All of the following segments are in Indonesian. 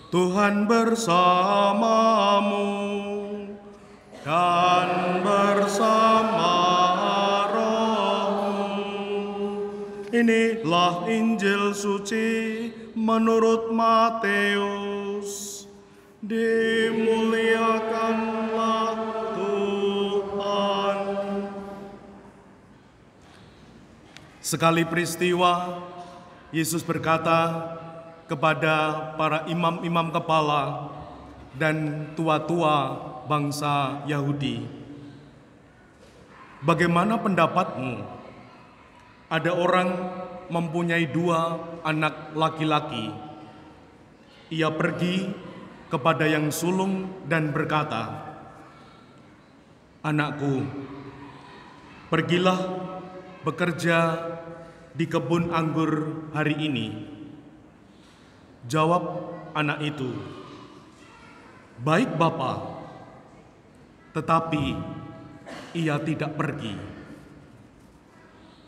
Tuhan bersamamu dan bersama rohmu. Inilah Injil suci menurut Matius. Dimuliakanlah Tuhan. Sekali peristiwa, Yesus berkata kepada para imam-imam kepala dan tua-tua bangsa Yahudi, "Bagaimana pendapatmu? Ada orang mempunyai 2 anak laki-laki. Ia pergi kepada yang sulung dan berkata, 'Anakku, pergilah bekerja di kebun anggur hari ini.' Jawab anak itu, 'Baik, Bapa.' Tetapi ia tidak pergi.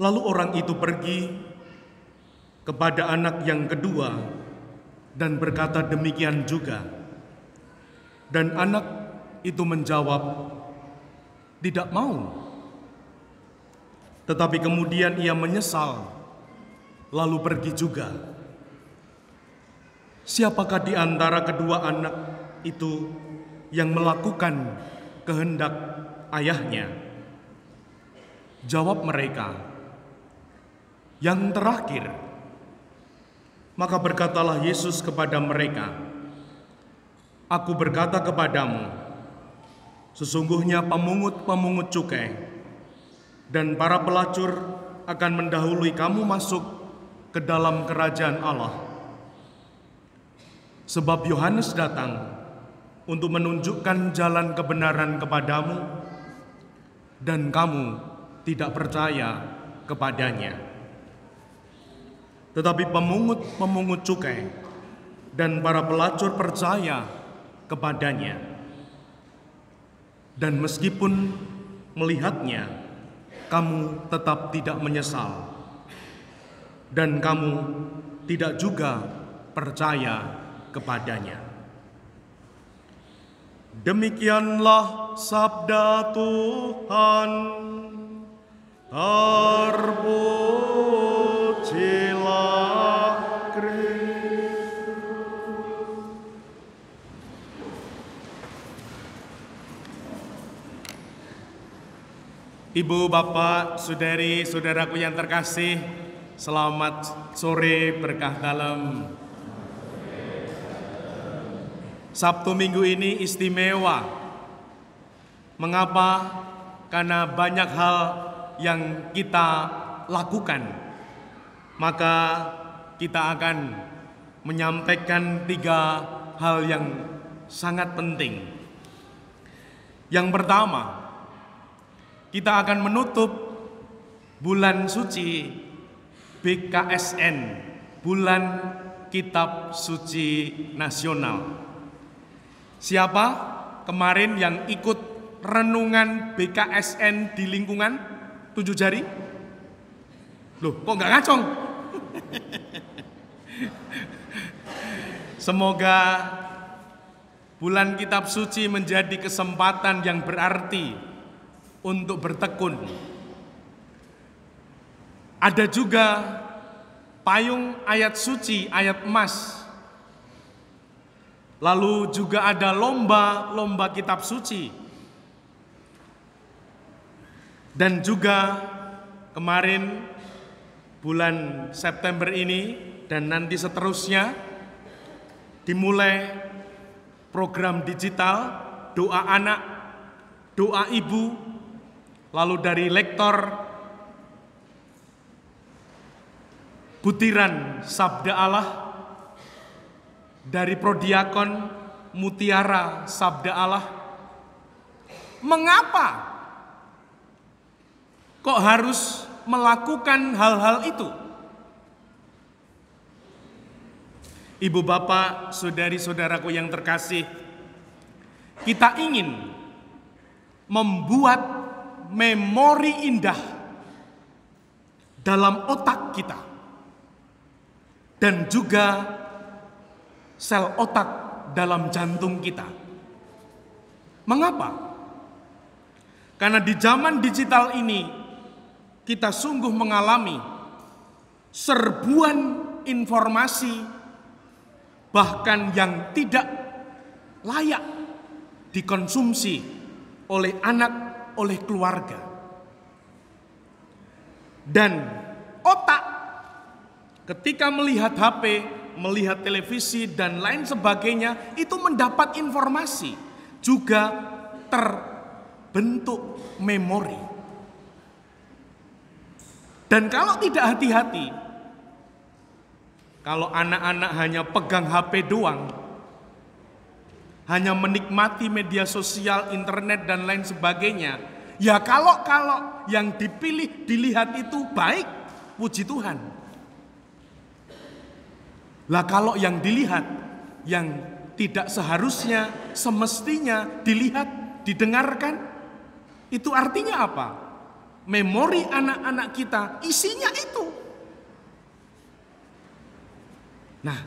Lalu orang itu pergi kepada anak yang kedua dan berkata demikian juga. Dan anak itu menjawab, 'Tidak mau.' Tetapi kemudian ia menyesal, lalu pergi juga. Siapakah di antara kedua anak itu yang melakukan kehendak ayahnya?" Jawab mereka, "Yang terakhir." Maka berkatalah Yesus kepada mereka, "Aku berkata kepadamu, sesungguhnya pemungut-pemungut cukai dan para pelacur akan mendahului kamu masuk ke dalam kerajaan Allah. Sebab Yohanes datang untuk menunjukkan jalan kebenaran kepadamu, dan kamu tidak percaya kepadanya. Tetapi pemungut-pemungut cukai dan para pelacur percaya kepadanya. Dan meskipun melihatnya, kamu tetap tidak menyesal, dan kamu tidak juga percaya kepadanya." Demikianlah sabda Tuhan. Terpujilah Kristus. Ibu, bapak, saudari, saudaraku yang terkasih, selamat sore berkah dalam. Sabtu Minggu ini istimewa. Mengapa? Karena banyak hal yang kita lakukan. Maka kita akan menyampaikan 3 hal yang sangat penting. Yang pertama, kita akan menutup bulan suci BKSN, Bulan Kitab Suci Nasional. Siapa kemarin yang ikut renungan BKSN di lingkungan 7 jari? Loh, kok nggak ngacong? Semoga bulan Kitab Suci menjadi kesempatan yang berarti untuk bertekun. Ada juga payung ayat suci, ayat emas. Lalu juga ada lomba kitab suci. Dan juga kemarin bulan September ini dan nanti seterusnya dimulai program digital doa anak, doa ibu, lalu dari lektor butiran Sabda Allah, dari prodiakon mutiara Sabda Allah. Mengapa kok harus melakukan hal-hal itu? Ibu, bapak, saudari-saudaraku yang terkasih, kita ingin membuat memori indah dalam otak kita dan juga sel otak dalam jantung kita. Mengapa? Karena di zaman digital ini kita sungguh mengalami serbuan informasi bahkan yang tidak layak dikonsumsi oleh anak, oleh keluarga. Dan otak ketika melihat HP, melihat televisi dan lain sebagainya itu mendapat informasi, juga terbentuk memori. Dan kalau tidak hati-hati, kalau anak-anak hanya pegang HP doang, hanya menikmati media sosial, internet dan lain sebagainya, ya kalau yang dipilih, dilihat itu baik, puji Tuhan. Lah kalau yang dilihat, yang tidak seharusnya, semestinya dilihat, didengarkan, itu artinya apa? Memori anak-anak kita isinya itu. Nah,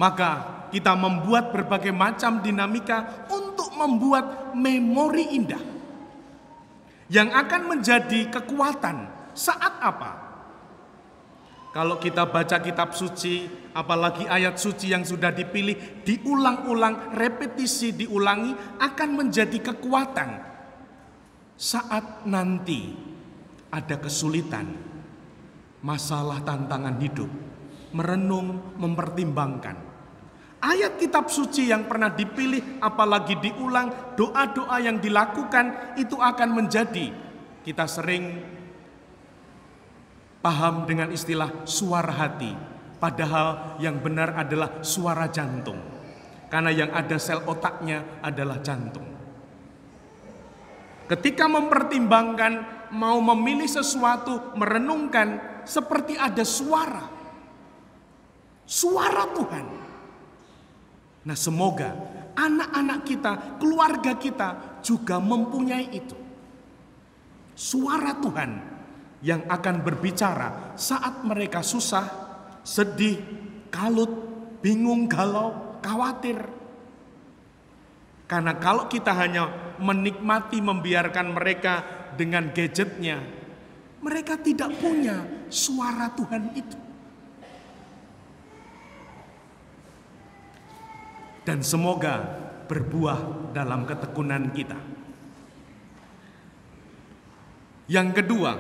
maka kita membuat berbagai macam dinamika untuk membuat memori indah yang akan menjadi kekuatan saat apa? Kalau kita baca kitab suci, apalagi ayat suci yang sudah dipilih, diulang-ulang, repetisi, diulangi, akan menjadi kekuatan saat nanti ada kesulitan, masalah, tantangan hidup, merenung, mempertimbangkan. Ayat kitab suci yang pernah dipilih, apalagi diulang, doa-doa yang dilakukan, itu akan menjadi, kita sering paham dengan istilah suara hati, padahal yang benar adalah suara jantung. Karena yang ada sel otaknya adalah jantung. Ketika mempertimbangkan, mau memilih sesuatu, merenungkan, seperti ada suara Tuhan. Nah, semoga anak-anak kita, keluarga kita juga mempunyai itu. Suara Tuhan yang akan berbicara saat mereka susah, sedih, kalut, bingung, galau, khawatir. Karena kalau kita hanya menikmati, membiarkan mereka dengan gadgetnya, mereka tidak punya suara Tuhan itu. Dan semoga berbuah dalam ketekunan kita. Yang kedua,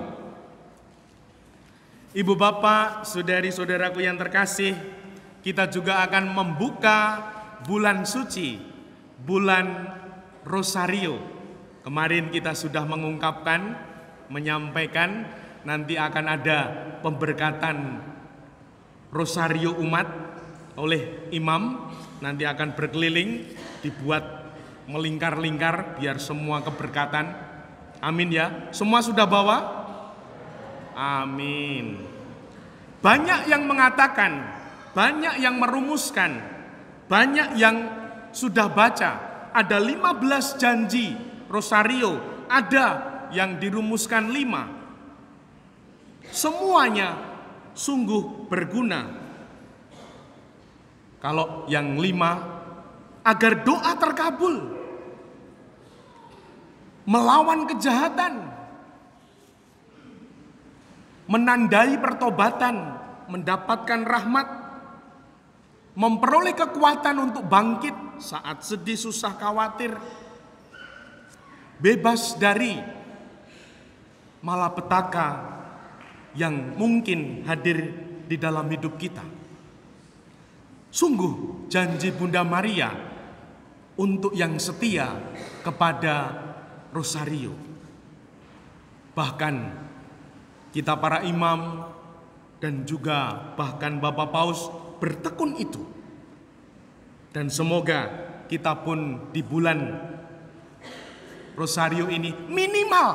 Ibu bapak, saudari-saudaraku yang terkasih, kita juga akan membuka bulan suci, bulan Rosario. Kemarin kita sudah mengungkapkan, menyampaikan, nanti akan ada pemberkatan Rosario umat oleh imam. Nanti akan berkeliling, dibuat melingkar-lingkar biar semua keberkatan. Amin ya. Semua sudah bawa? Amin. Banyak yang mengatakan, banyak yang merumuskan, banyak yang sudah baca. Ada 15 janji Rosario, ada yang dirumuskan 5. Semuanya sungguh berguna. Kalau yang 5, agar doa terkabul, melawan kejahatan, menandai pertobatan, mendapatkan rahmat, memperoleh kekuatan untuk bangkit saat sedih, susah, khawatir, bebas dari malapetaka yang mungkin hadir di dalam hidup kita. Sungguh janji Bunda Maria untuk yang setia kepada Rosario. Bahkan kita para imam dan juga bahkan Bapak Paus bertekun itu. Dan semoga kita pun di bulan Rosario ini minimal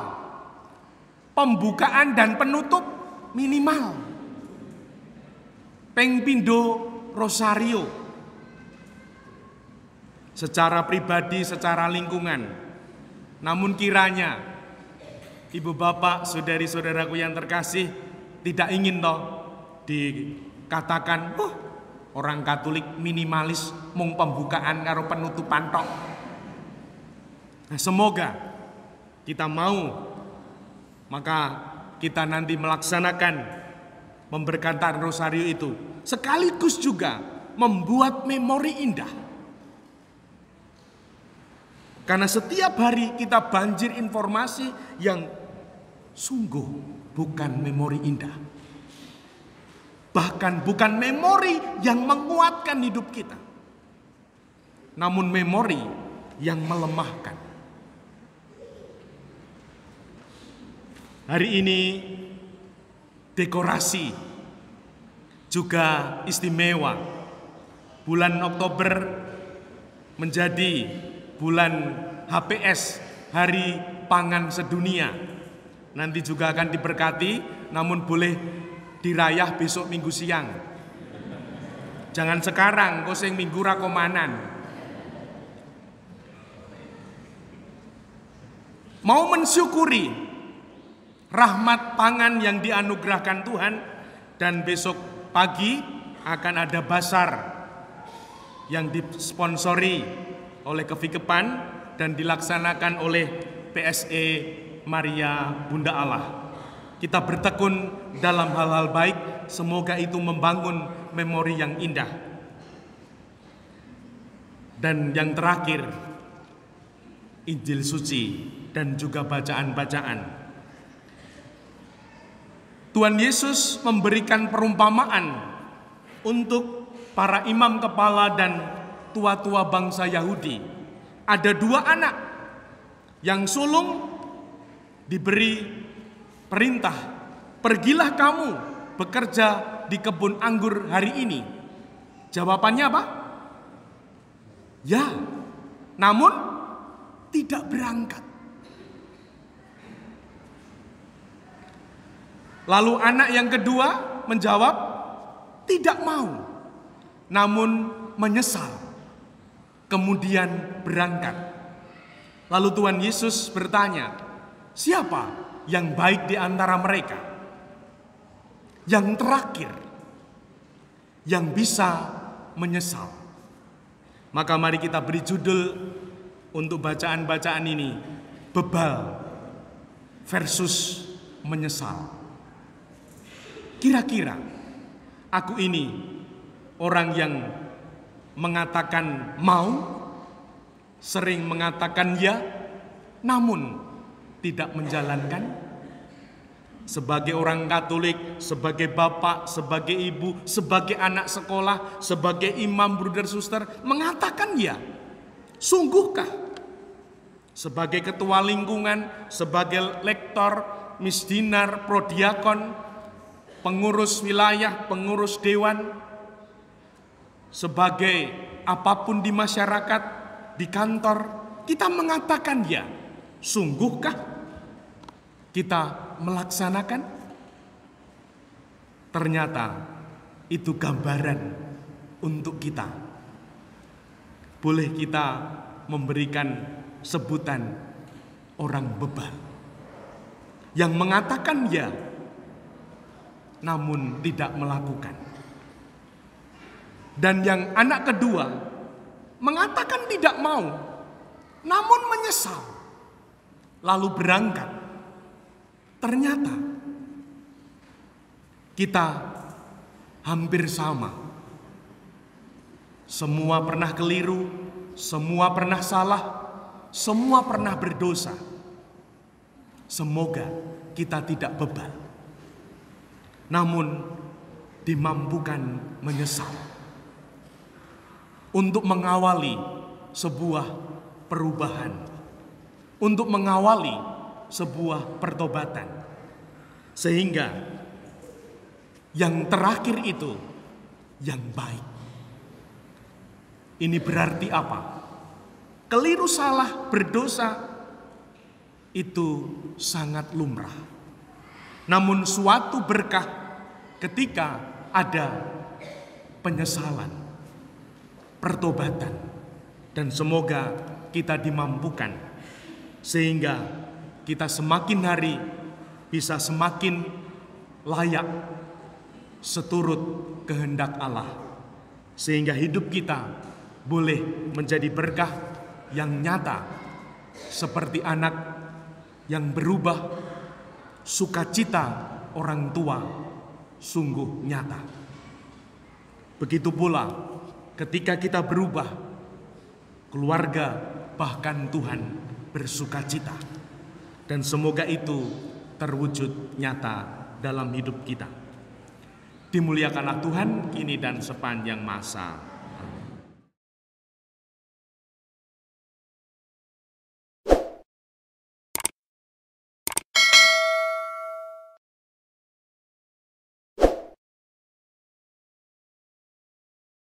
pembukaan dan penutup minimal ping pindho Rosario secara pribadi, secara lingkungan. Namun kiranya ibu bapak, saudari-saudaraku yang terkasih, tidak ingin toh dikatakan, Orang Katolik minimalis, mung pembukaan karo penutupan tok. Nah, semoga kita mau, maka kita nanti melaksanakan pemberkatan rosario itu, sekaligus juga membuat memori indah. Karena setiap hari kita banjir informasi yang sungguh bukan memori indah. Bahkan bukan memori yang menguatkan hidup kita, namun memori yang melemahkan. Hari ini dekorasi juga istimewa. Bulan Oktober menjadi bulan HPS, Hari Pangan Sedunia. Nanti juga akan diberkati, namun boleh dirayah besok Minggu siang. Jangan sekarang, kok sing Minggu ra komanan. Mau mensyukuri rahmat pangan yang dianugerahkan Tuhan, dan besok pagi akan ada basar yang disponsori oleh Kevikepan dan dilaksanakan oleh PSE Maria Bunda Allah. Kita bertekun dalam hal-hal baik, semoga itu membangun memori yang indah. Dan yang terakhir, Injil suci dan juga bacaan-bacaan. Tuhan Yesus memberikan perumpamaan untuk para imam kepala dan tua-tua bangsa Yahudi. Ada 2 anak yang sulung diberi perintah, pergilah kamu bekerja di kebun anggur hari ini. Jawabannya apa? Ya, namun tidak berangkat. Lalu anak yang kedua menjawab, tidak mau, namun menyesal. Kemudian berangkat. Lalu Tuhan Yesus bertanya, siapa yang baik di antara mereka? Yang terakhir, yang bisa menyesal. Maka mari kita beri judul untuk bacaan-bacaan ini, bebal versus menyesal. Kira-kira aku ini orang yang mengatakan mau, sering mengatakan ya, namun tidak menjalankan. Sebagai orang Katolik, sebagai bapak, sebagai ibu, sebagai anak sekolah, sebagai imam, bruder, suster, mengatakan ya. Sungguhkah? Sebagai ketua lingkungan, sebagai lektor, misdinar, prodiakon, pengurus wilayah, pengurus dewan, sebagai apapun di masyarakat, di kantor, kita mengatakan ya. Sungguhkah kita melaksanakan? Ternyata itu gambaran untuk kita. Boleh kita memberikan sebutan orang bebal yang mengatakan ya, namun tidak melakukan. Dan yang anak kedua mengatakan tidak mau, namun menyesal, lalu berangkat. Ternyata kita hampir sama. Semua pernah keliru, semua pernah salah, semua pernah berdosa. Semoga kita tidak bebal, namun dimampukan menyesal untuk mengawali sebuah perubahan, untuk mengawali sebuah pertobatan, sehingga yang terakhir itu yang baik. Ini berarti apa? Keliru, salah, berdosa itu sangat lumrah. Namun suatu berkah ketika ada penyesalan, pertobatan, dan semoga kita dimampukan sehingga kita semakin hari bisa semakin layak seturut kehendak Allah. sehingga hidup kita boleh menjadi berkah yang nyata, seperti anak yang berubah, sukacita orang tua sungguh nyata. Begitu pula ketika kita berubah, keluarga bahkan Tuhan bersukacita. Dan semoga itu terwujud nyata dalam hidup kita. Dimuliakanlah Tuhan kini dan sepanjang masa.